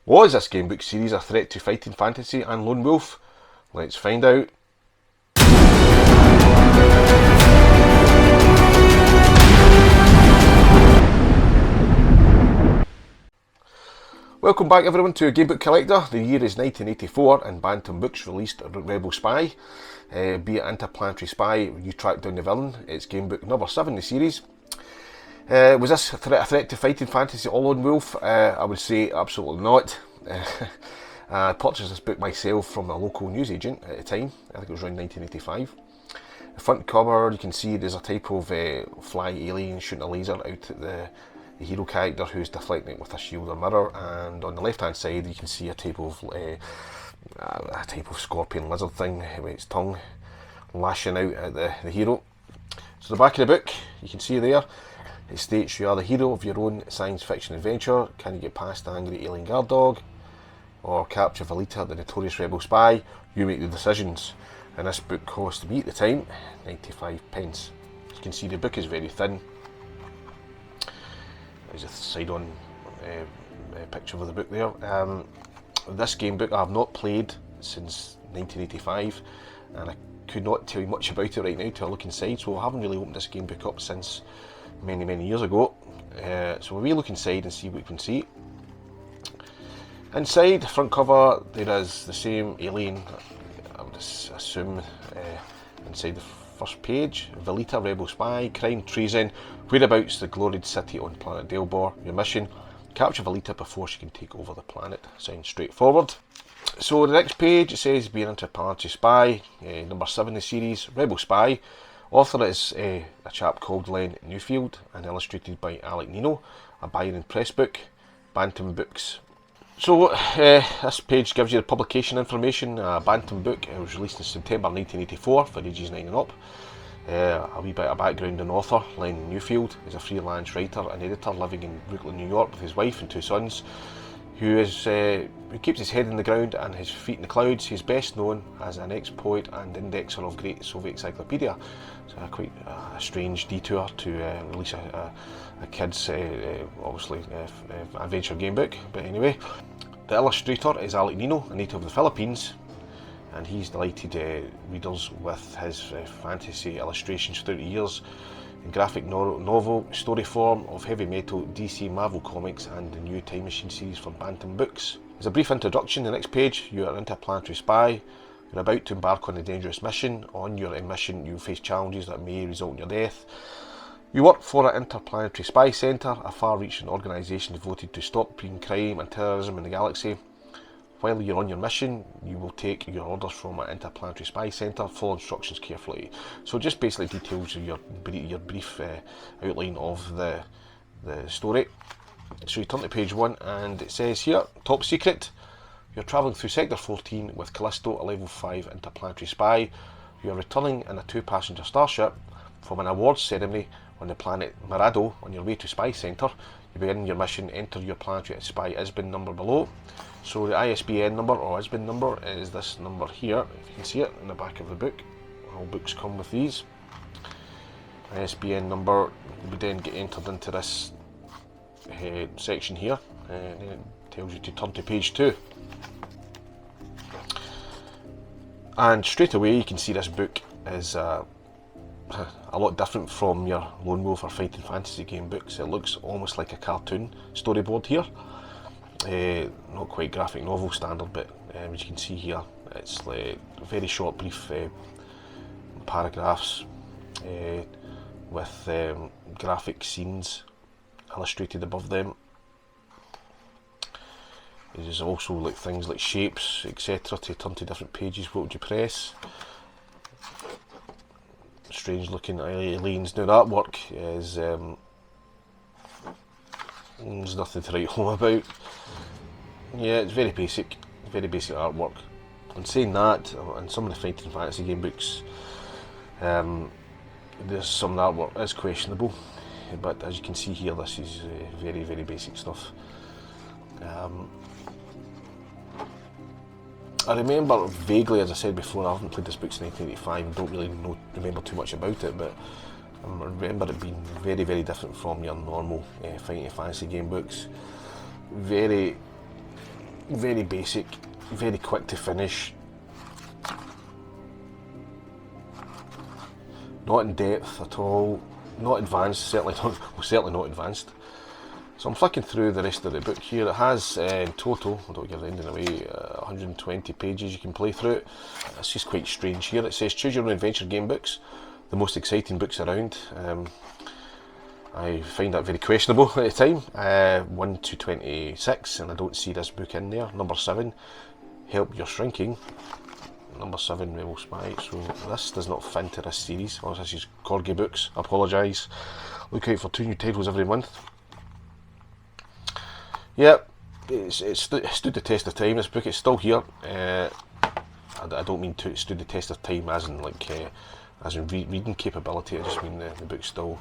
Was this Gamebook series a threat to fighting fantasy and lone wolf? Let's find out. Welcome back everyone to Gamebook Collector. The year is 1984 and Bantam Books released Rebel Spy. Be it Interplanetary Spy, you track down the villain. It's Gamebook number 7 in the series. Was this a threat to fighting fantasy or lone wolf? I would say absolutely not. I purchased this book myself from a local newsagent at the time. I think it was around 1985. The front cover, you can see there's a type of fly alien shooting a laser out at the hero character who's deflecting it with a shield or mirror, and on the left hand side you can see a type of scorpion lizard thing with its tongue lashing out at the hero. So the back of the book, you can see there, it states you are the hero of your own science fiction adventure. Can you get past the angry alien guard dog or capture Velita, the notorious rebel spy? You make the decisions. And this book cost me at the time 95p. As you can see, the book is very thin. There's a side-on picture of the book there. This game book I have not played since 1985, and I could not tell you much about it right now till I look inside, so I haven't really opened this game book up since many years ago. So we'll look inside and see what we can see. Inside, front cover, there is the same alien, I would assume, inside the first page. Velita, rebel spy, crime, treason, whereabouts the gloried city on planet Delbor. Your mission, capture Velita before she can take over the planet. Sounds straightforward. So the next page, it says be an interplanetary spy, number 7 in the series, Rebel Spy. Author is a chap called Len Newfield and illustrated by Alec Nino. A Byron Press book, Bantam Books. So this page gives you the publication information. Bantam Book, it was released in September 1984 for ages 9 and up. A wee bit of background on author. Len Newfield is a freelance writer and editor living in Brooklyn, New York with his wife and 2 sons, who keeps his head in the ground and his feet in the clouds. He's best known as an ex-poet and indexer of Great Soviet Encyclopedia. So quite a strange detour to release a kid's, obviously, adventure game book. But anyway, the illustrator is Alec Nino, a native of the Philippines, and he's delighted readers with his fantasy illustrations throughout the years in graphic novel story form of heavy metal, DC, Marvel Comics and the new Time Machine series from Bantam Books. As a brief introduction, the next page, you are an interplanetary spy. You're about to embark on a dangerous mission. On your mission, you face challenges that may result in your death. You work for an interplanetary spy centre, a far-reaching organisation devoted to stopping crime and terrorism in the galaxy. While you're on your mission, you will take your orders from an interplanetary spy centre. Follow instructions carefully. So just basically details of your brief outline of the story. So you turn to page 1 and it says here, top secret. You're travelling through Sector 14 with Callisto, a level 5 interplanetary spy. You're returning in a 2-passenger starship from an awards ceremony on the planet Mirado. On your way to Spy Centre, you begin your mission. Enter your planetary spy ISBN number below. So the ISBN number or ISBN number is this number here. If you can see it in the back of the book, all books come with these. ISBN number would then get entered into this section here, and then it tells you to turn to page 2. And straight away you can see this book is a lot different from your lone wolf or fighting fantasy game books. It looks almost like a cartoon storyboard here. Not quite graphic novel standard, but as you can see here, it's like very short, brief paragraphs with graphic scenes illustrated above them. There's also like things like shapes, etc. to turn to different pages. What would you press? Strange looking aliens. Now the artwork is there's nothing to write home about. Yeah, it's very basic artwork. And saying that, in some of the fighting fantasy game books, there's some of the artwork is questionable, but as you can see here, this is very basic stuff. I remember vaguely, as I said before, I haven't played this book since 1985, don't really remember too much about it, but I remember it being very different from your normal fighting fantasy game books. Very very basic, very quick to finish. Not in depth at all, not advanced, certainly not advanced. So I'm flicking through the rest of the book here. It has in total, I don't give the ending away, 120 pages you can play through it. It's just quite strange here. It says choose your own adventure game books, the most exciting books around. I find that very questionable at the time. 1 to 26, and I don't see this book in there. Number 7, Help Your Shrinking. Number 7, Rebel Spy. So this does not fit into this series. Oh, this is Corgi Books. I apologise. Look out for 2 new titles every month. Yep, it stood the test of time. This book is still here. I don't mean to it stood the test of time as in like reading capability. I just mean the book's still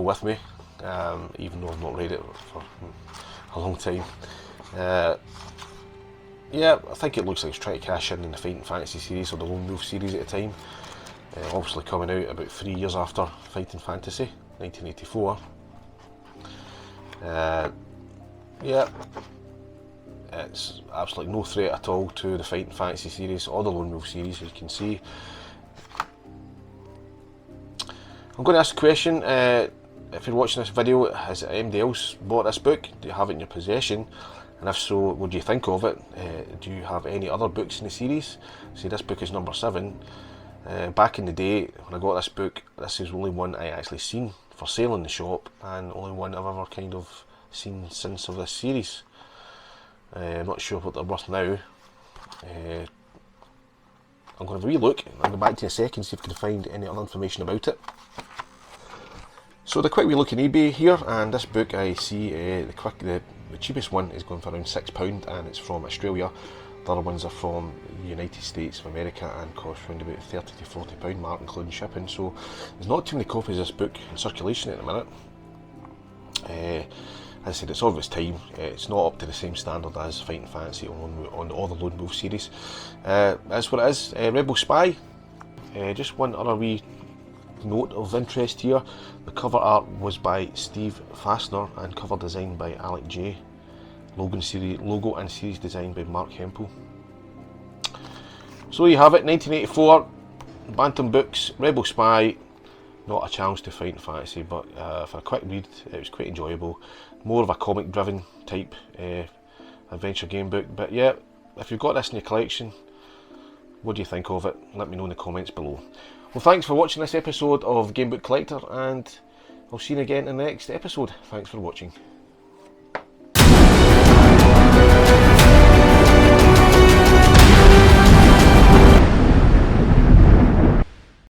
with me, even though I've not read it for a long time. Yeah, I think it looks like it's trying to cash in the Fighting Fantasy series or the Lone Wolf series at the time. Obviously coming out about 3 years after Fighting Fantasy, 1984. Yeah, it's absolutely no threat at all to the Fighting Fantasy series or the Lone Wolf series, as you can see. I'm going to ask a question. If you're watching this video, has anybody else bought this book? Do you have it in your possession? And if so, what do you think of it? Do you have any other books in the series? See, this book is number 7. Back in the day, when I got this book, this is the only one I actually seen for sale in the shop, and only one I've ever kind of seen since of this series. I'm not sure what they're worth now. I'm going to have a wee look. I'll go back to you in a second, see if I can find any other information about it. So the quick wee look on eBay here, and this book I see the cheapest one is going for around £6, and it's from Australia. The other ones are from the United States of America and cost around about £30 to £40 mark, including shipping. So there's not too many copies of this book in circulation at the minute. As I said, it's of its time. It's not up to the same standard as Fighting Fantasy on all the Lone Wolf series. That's what it is. Rebel Spy. Just one other wee note of interest here. The cover art was by Steve Fassner and cover design by Alec J. Logo and series design by Mark Hempel. So you have it, 1984, Bantam Books, Rebel Spy. Not a challenge to Fighting Fantasy, but for a quick read, it was quite enjoyable. More of a comic driven type adventure game book. But yeah, if you've got this in your collection, what do you think of it? Let me know in the comments below. Well, thanks for watching this episode of Gamebook Collector, and I'll see you again in the next episode. Thanks for watching.